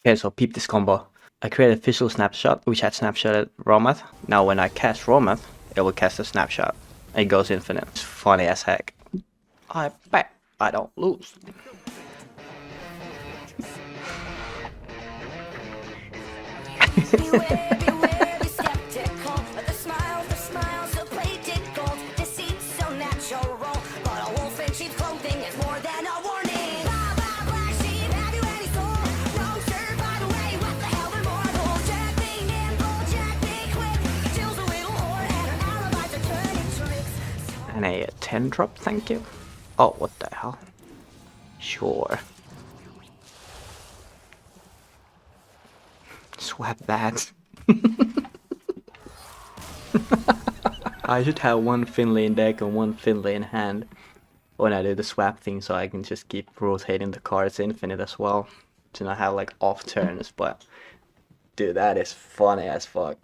Okay, so peep this combo. I created a visual snapshot, which had snapshotted ROMMATHS. Now when I cast ROMMATHS, it will cast a snapshot. It goes infinite. It's funny as heck. I bet I don't lose. And a 10 drop, thank you. Oh, what the hell? Sure. Swap that. I should have one Finley in deck and one Finley in hand when I do the swap thing, so I can just keep rotating the cards infinite as well to not have like off turns. But dude, that is funny as fuck.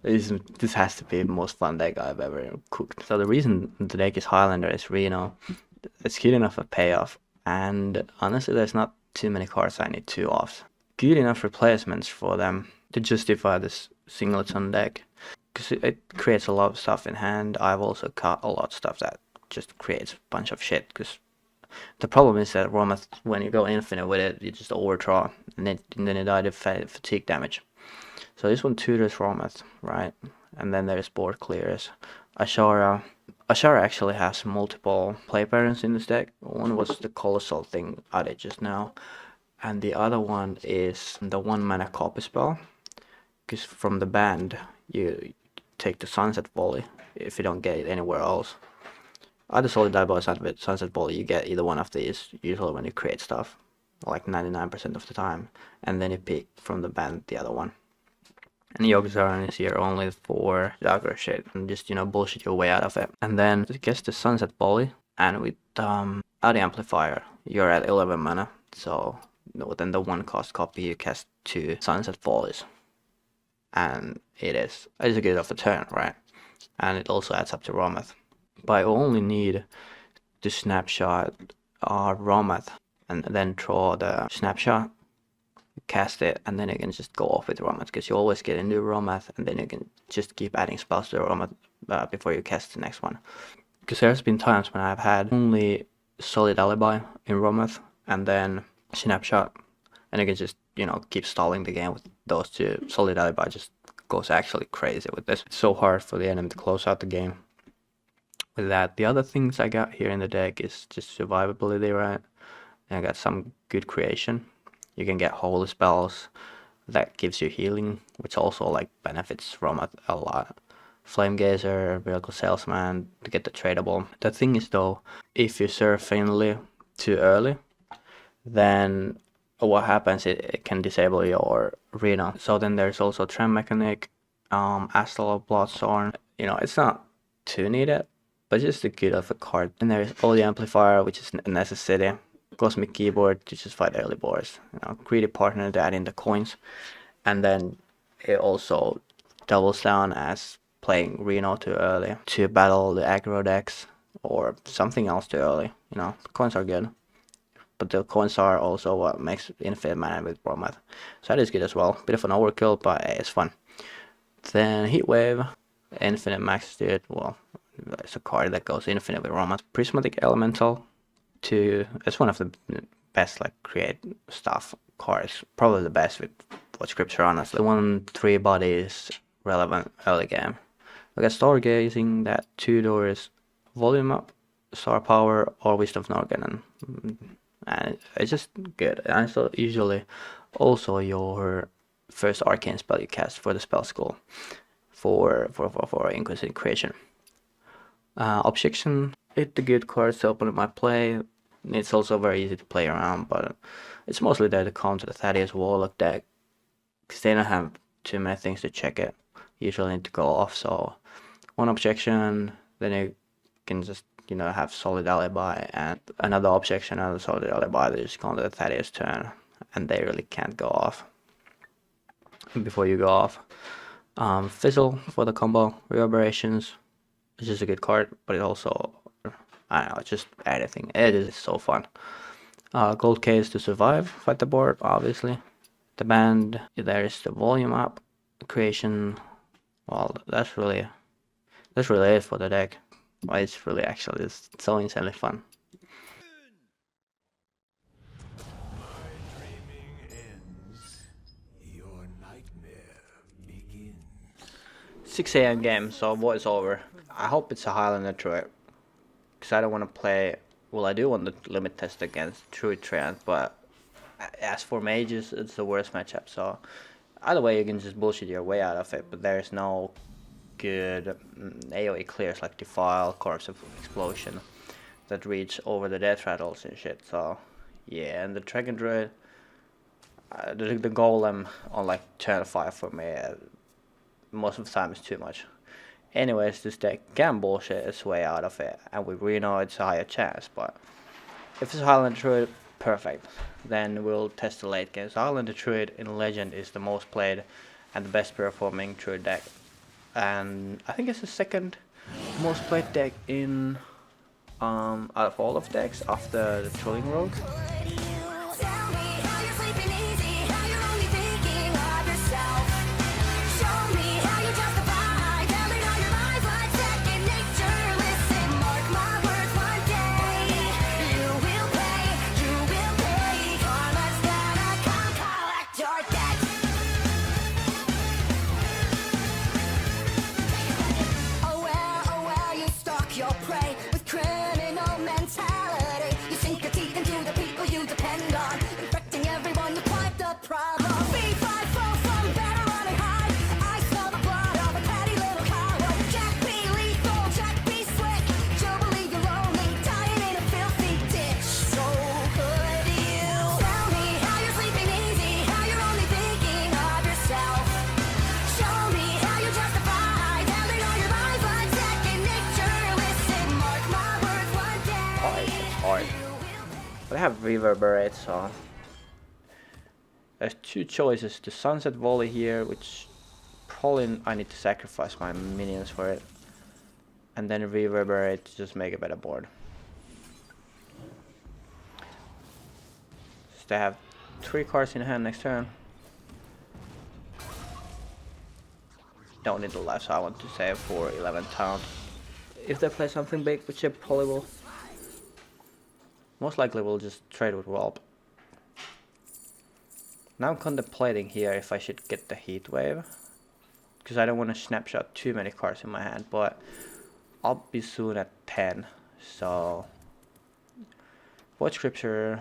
This has to be the most fun deck I've ever cooked. So the reason the deck is Highlander is Reno. It's good enough for payoff, and honestly there's not too many cards I need 2 offs. Good enough replacements for them to justify this singleton deck, because it creates a lot of stuff in hand. I've also cut a lot of stuff that just creates a bunch of shit, because the problem is that ROMMATHS, when you go infinite with it, you just overdraw, and then you die to fatigue damage. So this one tutors ROMMATHS, right? And then there's board clears. Ashara actually has multiple play patterns in this deck. One was the colossal thing I did just now, and the other one is the 1 mana copy spell. Because from the band, you take the Sunset Volley if you don't get it anywhere else. Either Solid Die or Sunset Volley, you get either one of these usually when you create stuff, like 99% of the time, and then you pick from the band the other one. And Yogg-Saron is here only for the aggro shit and just, bullshit your way out of it. And then it gets the Sunset Volley, and with Audio Amplifier, you're at 11 mana, so then the 1 cost copy you cast 2 Sunset Volleys. And it's a good of a turn, right? And it also adds up to ROMMATHS. But I only need to snapshot ROMMATHS and then draw the snapshot, cast it, and then you can just go off with ROMMATHS, because you always get into ROMMATHS, and then you can just keep adding spells to ROMMATHS before you cast the next one. Because there's been times when I've had only Solid Alibi in ROMMATHS and then snapshot, and you can just keep stalling the game with those 2. Solid Alibi just goes actually crazy with this. It's so hard for the enemy to close out the game with that. The other things I got here in the deck is just survivability, right? And I got some good creation. You can get holy spells that gives you healing, which also like benefits ROMMATHS a lot. Flame Gazer, Miracle Salesman to get the tradable. The thing is though, if you serve Finley too early, then what happens, it can disable your Reno. So then there's also Trem Mechanic, Astral Bloodthorn. It's not too needed, but just a good of a card. And there's Audio Amplifier, which is a necessity. Cosmic Keyboard to just fight early boards. Greedy Partner to add in the coins. And then it also doubles down as playing Reno too early to battle the aggro decks or something else too early. Coins are good, but the coins are also what makes infinite mana with ROMMATHS. So that is good as well. Bit of an overkill, but it's fun. Then Heatwave, infinite max dude. Well, it's a card that goes infinite with ROMMATHS. Prismatic Elemental. It's one of the best create stuff cards, probably the best with what scripture, honestly. 1/3 body is relevant early game. We got Stargazing, that 2 doors, volume up, star power, or Wisdom of Norgan, and it's just good. And so usually also your first arcane spell you cast for the spell school for Inquisitive Creation. Objection. It's a good card to open up my play. It's also very easy to play around, but it's mostly there to counter the Thaddeus Warlock deck, because they don't have too many things to check it. Usually need to go off, so 1 objection, then you can just have Solid Alibi, and another objection, another Solid Alibi. They just counter the Thaddeus turn, and they really can't go off before you go off. Fizzle for the combo, Reverberations. It's just a good card, but it also, I don't know, just anything. It is so fun. Gold case to survive, fight the board, obviously. The band, there is the volume up, creation. Well, that's really it for the deck. Well, it's really actually it's so insanely fun. 6 a.m. game, so voice over. I hope it's a Highlander Druid, because I don't want to play. Well, I do want to limit test against Druid Treant, but as for mages, it's the worst matchup. So either way, you can just bullshit your way out of it. But there's no good AoE clears like Defile, Corpse of Explosion that reach over the death rattles and shit. So yeah, and the Dragon Druid, the Golem on like turn 5 for me. Most of the time it's too much. Anyways, this deck can bullshit its way out of it, and we really know it's a higher chance, but if it's Highlander Druid, perfect. Then we'll test the late game. So Highlander Druid in Legend is the most played and the best performing Druid deck. And I think it's the second most played deck in out of all of decks after the Trolling Rogue. But I have Reverberate, so there's two choices. The Sunset Volley here, which probably I need to sacrifice my minions for it, and then Reverberate to just make a better board. So they have 3 cards in hand next turn. Don't need the life, so I want to save for 11 taunt. If they play something big, which they probably will. Most likely we'll just trade with Whelp. Now I'm contemplating here if I should get the Heat Wave, because I don't want to snapshot too many cards in my hand, but I'll be soon at 10, so Void Scripture,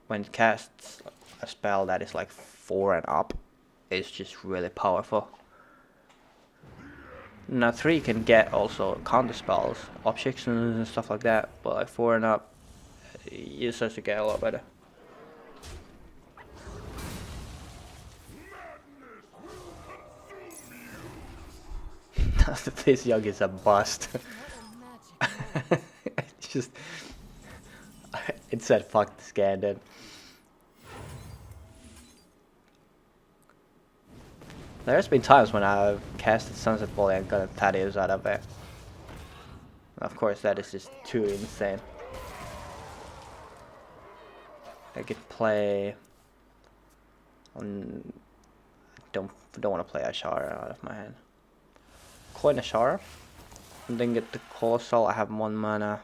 when it casts a spell that is like 4 and up, is just really powerful. Now 3 can get also counter spells, objections and stuff like that, but like 4 and up, you start to get a lot better. This Yogg is a bust. It's just, it said fuck this game, dude. There's been times when I've casted Sunset Volley and gotten Thaddeus out of it. Of course, that is just too insane. I could play on. Don't want to play Ashara out of my hand. Coin Ashara, and then get the Colossal. I have 1 mana,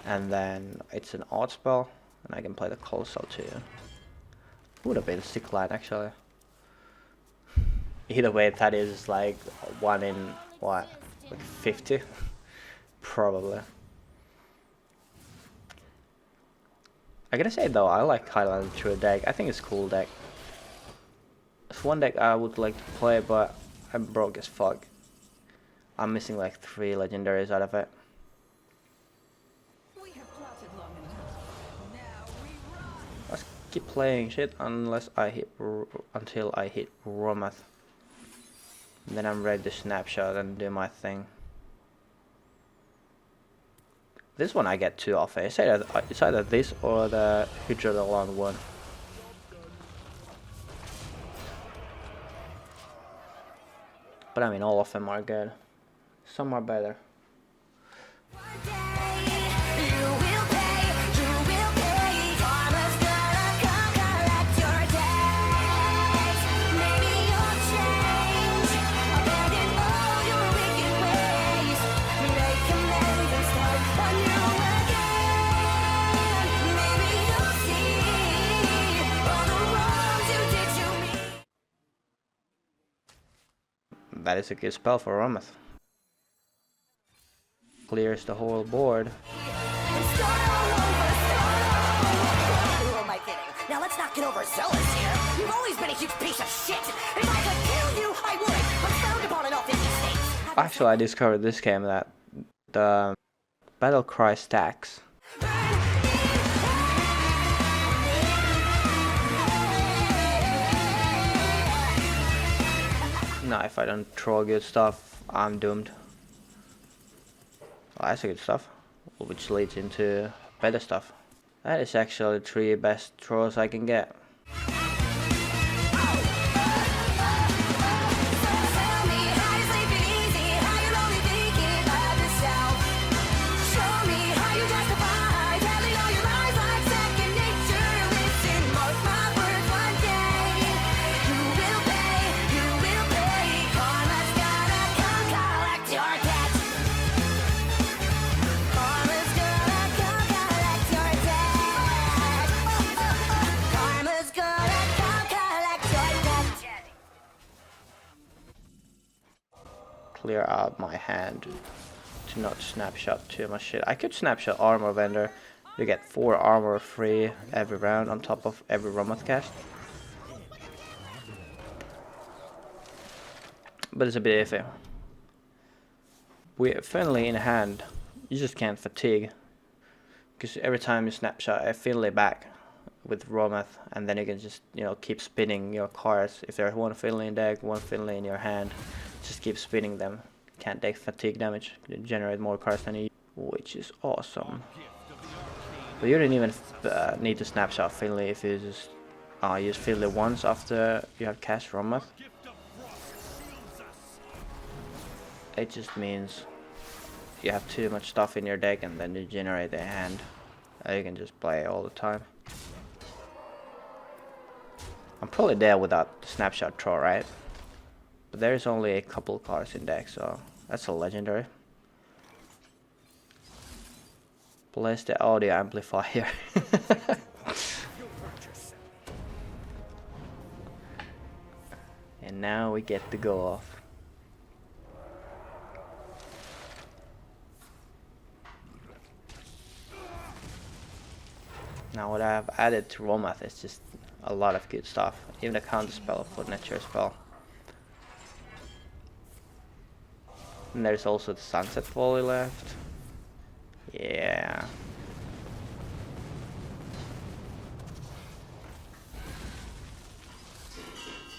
and then it's an odd spell, and I can play the Colossal too. Would have been a sick line actually. Either way, that is like 1 in what, like 50, probably. I gotta say though, I like Highlander Druid deck. I think it's a cool deck. It's one deck I would like to play, but I'm broke as fuck. I'm missing like 3 legendaries out of it. Let's keep playing shit unless I hit until I hit ROMMATHS. Then I'm ready to snapshot and do my thing. This one I get 2 off it. It's either this or the Hydrodolon one. But I mean, all of them are good. Some are better. That is a good spell for ROMMATHS. Clears the whole board. Who am I kidding? Now let's not get overzealous here. You've always been a huge piece of shit. If I could kill you, I would. I'm frowned upon in all 50 states. Actually, I discovered this game that the battle cry stacks. Now, if I don't throw good stuff, I'm doomed. Well, that's a good stuff, which leads into better stuff. That is actually the 3 best throws I can get. Clear out my hand to not snapshot too much shit. I could snapshot armor vendor. You get 4 armor free every round on top of every ROMMATHS cast. But it's a bit iffy. We're Finley in hand. You just can't fatigue. Because every time you snapshot a Finley back with ROMMATHS, and then you can just, you know, keep spinning your cards. If there's 1 Finley in deck, 1 Finley in your hand, just keep spinning them. Can't take fatigue damage. You generate more cards than you, which is awesome. But you don't even need to snapshot Finley if you just use Finley once after you have cast ROMMATHS. It just means you have too much stuff in your deck and then you generate a hand. You can just play all the time. I'm probably there without the snapshot throw, right? But there's only a couple cards in deck, so that's a legendary. Place the audio amplifier. And now we get to go off. Now what I have added to ROMMATHS is just a lot of good stuff. Even a counter spell for nature spell. And there's also the sunset volley left. Yeah.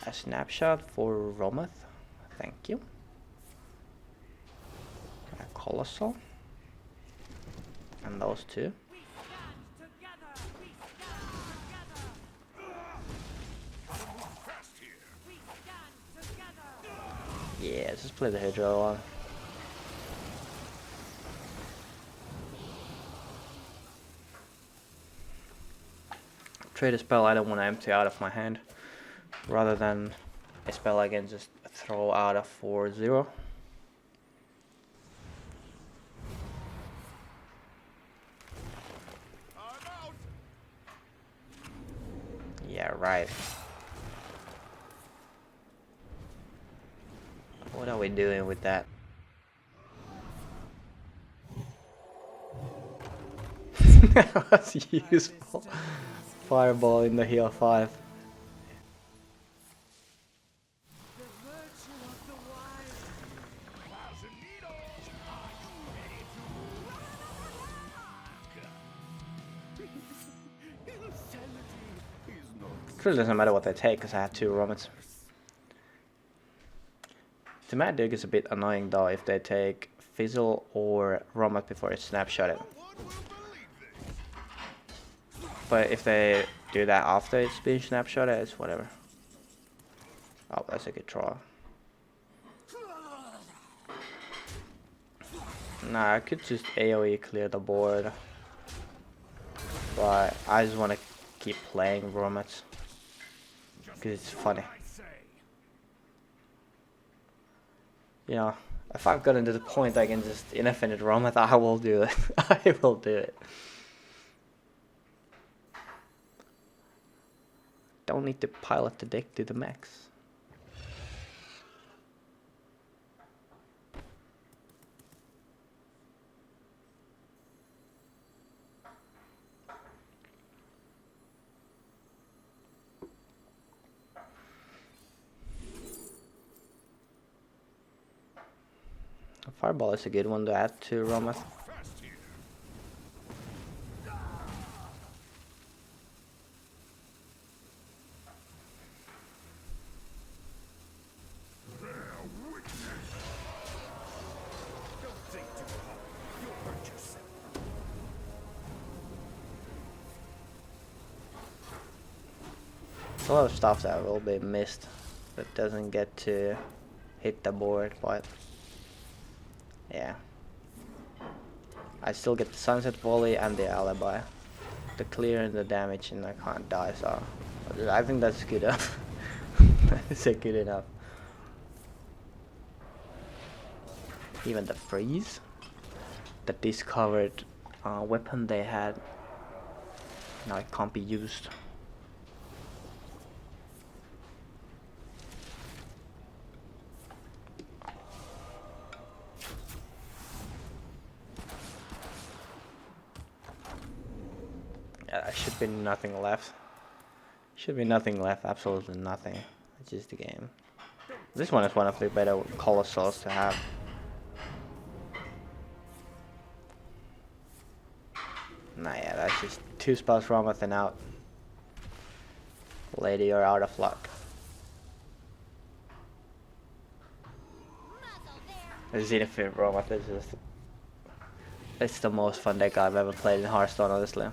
A snapshot for ROMMATHS. Thank you. A colossal. And those 2. Yeah, just play the Hydro one. Trade a spell I don't want to empty out of my hand, rather than a spell I can just throw out of 4-0. Yeah, right. What are we doing with that? That was useful. Fireball in the heal 5. It really doesn't matter what they take because I have 2 ROMMATHS. The Mad Duke is a bit annoying though if they take Fizzle or ROMMATHS before it's snapshotted. But if they do that after it's being snapshotted, it's whatever. Oh, that's a good draw. Nah, I could just AoE clear the board. But I just want to keep playing ROMMATHS. Because it's funny. You know, if I've gotten to the point I can just infinite ROMMATHS, I will do it. I will do it. Don't need to pilot the deck to the max. Fireball is a good one to add to ROMMATHS. A lot of stuff that will be missed that doesn't get to hit the board, but yeah. I still get the sunset volley and the alibi. The clear and the damage, and I can't die, so I think that's good enough. That's good enough. Even the freeze, the discovered weapon they had, now it can't be used. Yeah, there should be nothing left. Should be nothing left, absolutely nothing. It's just the game. This one is one of the better colossals to have. Nah, yeah, that's just 2 spells ROMMATHS and out. Lady, you're out of luck. The Xenophir ROMMATHS is just... It's the most fun deck I've ever played in Hearthstone, honestly.